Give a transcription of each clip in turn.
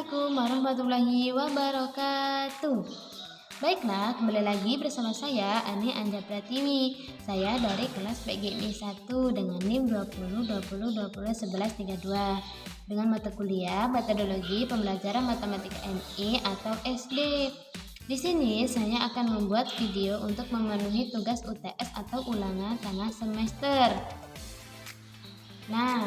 Assalamualaikum warahmatullahi wabarakatuh. Baiklah, kembali lagi bersama saya Ani Anja Pratiwi. Saya dari kelas PGMI 1 dengan NIM 202020201132 dengan mata kuliah Metodologi Pembelajaran Matematika MI atau SD. Di sini saya akan membuat video untuk memenuhi tugas UTS atau ulangan tengah semester. Nah,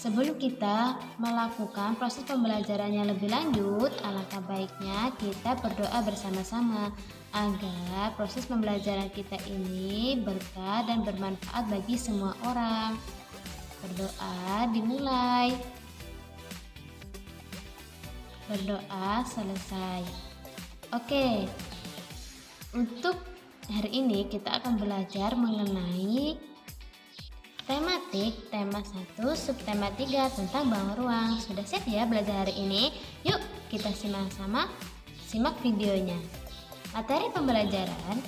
sebelum kita melakukan proses pembelajaran yang lebih lanjut, alangkah baiknya kita berdoa bersama-sama agar proses pembelajaran kita ini berkah dan bermanfaat bagi semua orang. Berdoa dimulai. Berdoa selesai. Oke, untuk hari ini kita akan belajar mengenai tematik tema 1 subtema 3 tentang bangun ruang. Sudah siap ya belajar hari ini? Yuk kita simak videonya. Materi pembelajaran: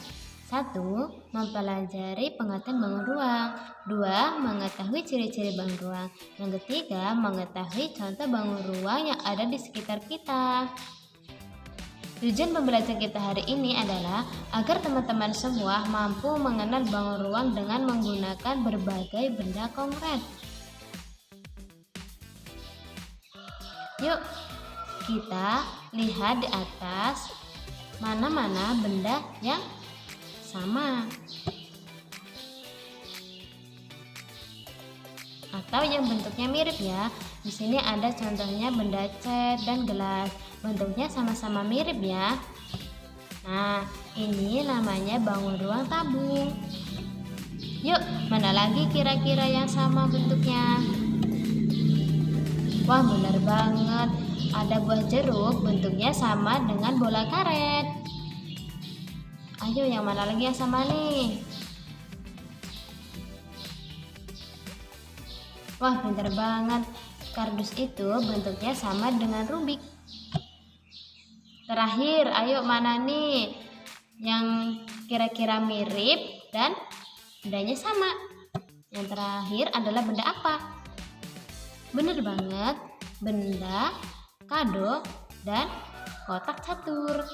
1. Mempelajari pengertian bangun ruang. 2. Mengetahui ciri-ciri bangun ruang. Yang ketiga, mengetahui contoh bangun ruang yang ada di sekitar kita. Tujuan pembelajaran kita hari ini adalah agar teman-teman semua mampu mengenal bangun ruang dengan menggunakan berbagai benda konkret. Yuk, kita lihat di atas mana-mana benda yang sama atau yang bentuknya mirip ya. Di sini ada contohnya benda cat dan gelas. Bentuknya sama-sama mirip ya. Nah, ini namanya bangun ruang tabung. Yuk, mana lagi kira-kira yang sama bentuknya? Wah, benar banget. Ada buah jeruk, bentuknya sama dengan bola karet. Ayo, yang mana lagi yang sama nih? Wah, pintar banget. Kardus itu bentuknya sama dengan Rubik. Terakhir, ayo mana nih yang kira-kira mirip dan bendanya sama? Yang terakhir adalah benda apa? Bener banget, benda kado dan kotak catur.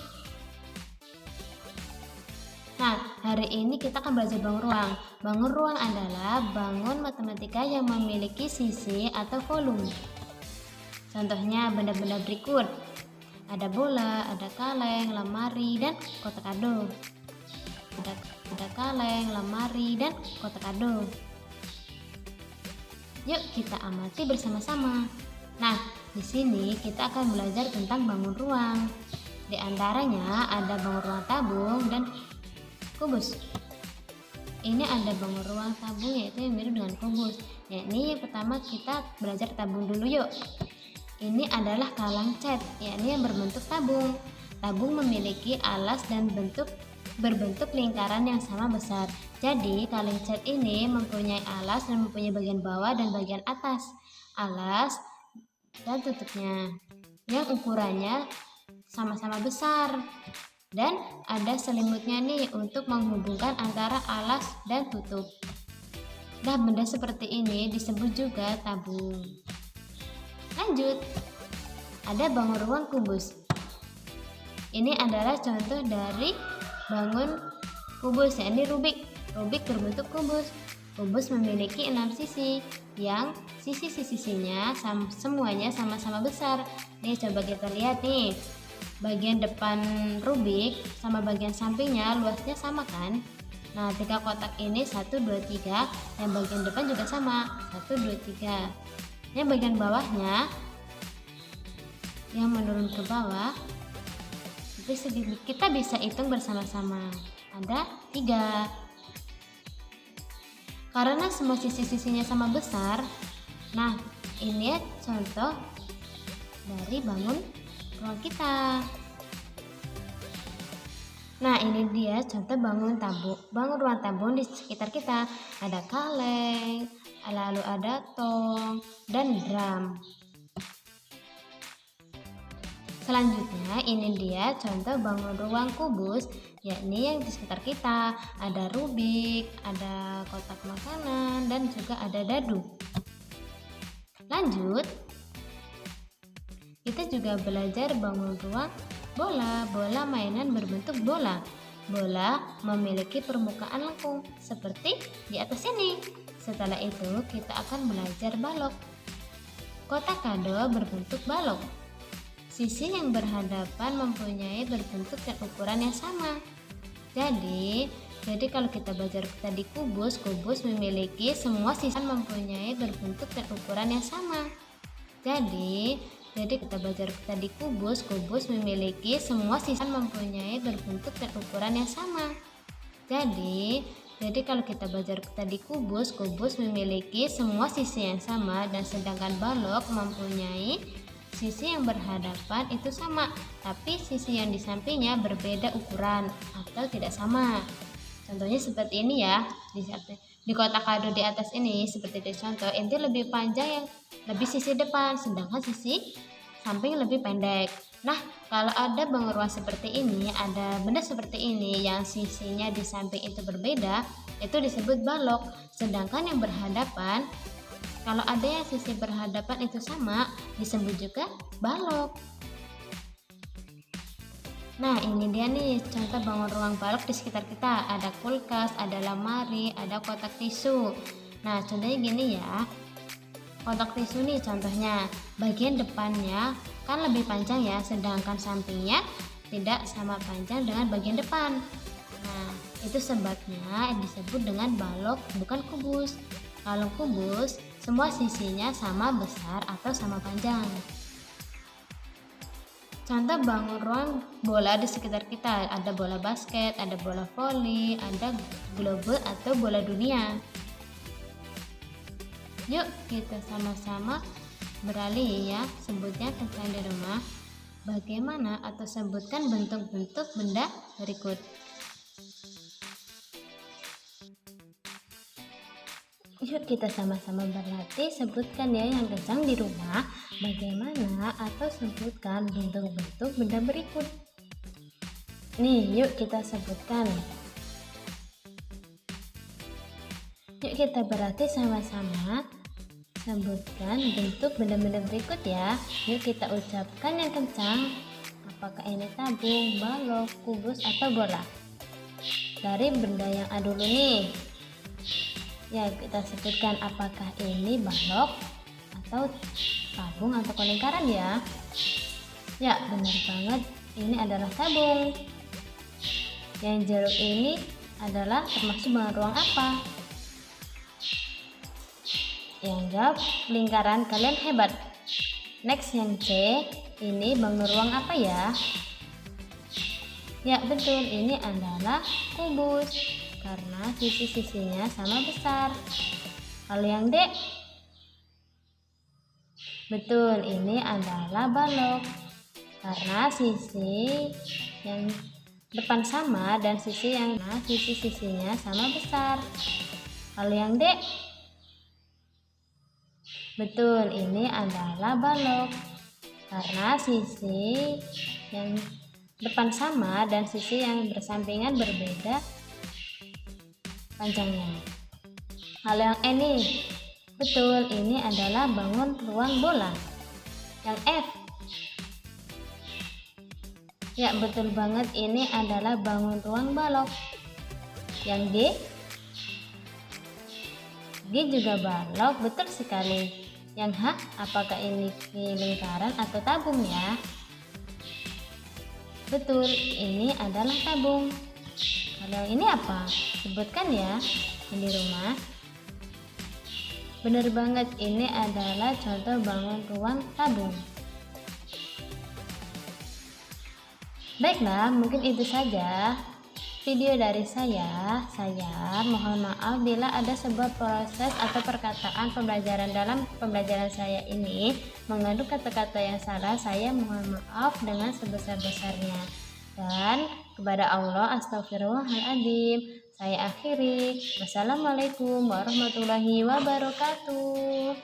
Nah, hari ini kita akan belajar bangun ruang. Bangun ruang adalah bangun matematika yang memiliki sisi atau volume. Contohnya benda-benda berikut. Ada bola, ada kaleng, lemari, dan kotak kado. Ada kaleng, lemari, dan kotak kado. Yuk kita amati bersama-sama. Nah, di sini kita akan belajar tentang bangun ruang. Di antaranya ada bangun ruang tabung dan kubus. Ini ada bangun ruang tabung yaitu yang mirip dengan kubus. Yakni yang pertama kita belajar tabung dulu yuk. Ini adalah kalang cat, yakni yang berbentuk tabung. Tabung memiliki alas dan berbentuk lingkaran yang sama besar. Jadi, kalang cat ini mempunyai alas dan mempunyai bagian bawah dan bagian atas. Alas dan tutupnya yang ukurannya sama-sama besar. Dan ada selimutnya nih untuk menghubungkan antara alas dan tutup. Nah, benda seperti ini disebut juga tabung. Lanjut, ada bangun ruang kubus. Ini adalah contoh dari bangun kubus, yakni Rubik. Rubik berbentuk kubus. Kubus memiliki 6 sisi, yang sisi-sisinya semuanya sama-sama besar. Nih, coba kita lihat nih. Bagian depan Rubik sama bagian sampingnya luasnya sama kan? Nah, 3 kotak ini 1, 2, 3. Yang bagian depan juga sama, 1, 2, 3. Yang bagian bawahnya yang menurun ke bawah itu kita bisa hitung bersama-sama, ada 3. Karena semua sisi-sisinya sama besar, nah ini ya contoh dari bangun ruang kita. Nah, ini dia contoh bangun ruang tabung di sekitar kita. Ada kaleng, lalu ada tong dan drum. Selanjutnya, ini dia contoh bangun ruang kubus, yakni yang di sekitar kita. Ada Rubik, ada kotak makanan, dan juga ada dadu. Lanjut, kita juga belajar bangun ruang bola. Bola mainan berbentuk bola. Bola memiliki permukaan lengkung seperti di atas ini. Setelah itu kita akan belajar balok. Kotak kado berbentuk balok. Sisi yang berhadapan mempunyai berbentuk dan ukuran yang sama. Jadi kalau kita belajar tadi kubus memiliki semua sisi mempunyai berbentuk dan ukuran yang sama. Jadi kita belajar tadi kubus memiliki semua sisi mempunyai berbentuk dan ukuran yang sama. Jadi kalau kita belajar tadi kubus memiliki semua sisi yang sama, dan sedangkan balok mempunyai sisi yang berhadapan itu sama, tapi sisi yang di sampingnya berbeda ukuran atau tidak sama. Contohnya seperti ini ya, di kotak kado di atas ini seperti di contoh, ini lebih panjang yang lebih sisi depan, sedangkan sisi samping lebih pendek. Nah, kalau ada bangun ruang seperti ini, ada benda seperti ini yang sisinya di samping itu berbeda, itu disebut balok. Sedangkan yang berhadapan, kalau ada yang sisi berhadapan itu sama, disebut juga balok. Nah, ini dia nih contoh bangun ruang balok di sekitar kita. Ada kulkas, ada lemari, ada kotak tisu. Nah, contohnya gini ya. Kotak tisu nih contohnya, bagian depannya kan lebih panjang ya, sedangkan sampingnya tidak sama panjang dengan bagian depan. Nah, itu sebabnya disebut dengan balok, bukan kubus. Kalau kubus, semua sisinya sama besar atau sama panjang. Contoh bangun ruang bola di sekitar kita, ada bola basket, ada bola voli, ada globe atau bola dunia. Yuk kita sama-sama beralih ya, sebutnya tentang di rumah. Bagaimana atau sebutkan bentuk-bentuk benda berikut. Yuk kita sama-sama berlatih, sebutkan ya yang kencang di rumah. Bagaimana atau sebutkan bentuk-bentuk benda berikut. Nih, yuk kita sebutkan. Yuk kita berlatih sama-sama. Sebutkan bentuk benda-benda berikut ya. Yuk kita ucapkan yang kencang. Apakah ini tabung, balok, kubus, atau bola? Dari benda yang A dulu nih. Ya, kita sebutkan apakah ini balok atau tabung atau lingkaran ya. Ya, benar banget, ini adalah tabung. Yang jeruk ini adalah termasuk bangun ruang apa? Yang jawab lingkaran, kalian hebat. Next, yang C, ini bangun ruang apa ya? Ya, betul, ini adalah kubus karena sisi-sisinya sama besar. Kalau yang D, betul, ini adalah balok karena sisi yang depan sama dan sisi-sisinya sama besar. Kalau yang D, betul, ini adalah balok karena sisi yang depan sama dan sisi yang bersampingan berbeda panjangnya. Kalau yang E nih, betul, ini adalah bangun ruang bola. Yang F, ya betul banget, ini adalah bangun ruang balok. Yang G juga balok, betul sekali. Yang H, apakah ini lingkaran atau tabung ya? Betul, ini adalah tabung. Kalau ini apa? Sebutkan ya di rumah. Benar banget, ini adalah contoh bangun ruang tabung. Baiklah, mungkin itu saja video dari saya. Saya mohon maaf bila ada sebuah proses atau perkataan pembelajaran dalam pembelajaran saya ini mengandung kata-kata yang salah. Saya mohon maaf dengan sebesar-besarnya. Dan kepada Allah, astagfirullahaladzim. Saya akhiri. Wassalamualaikum warahmatullahi wabarakatuh.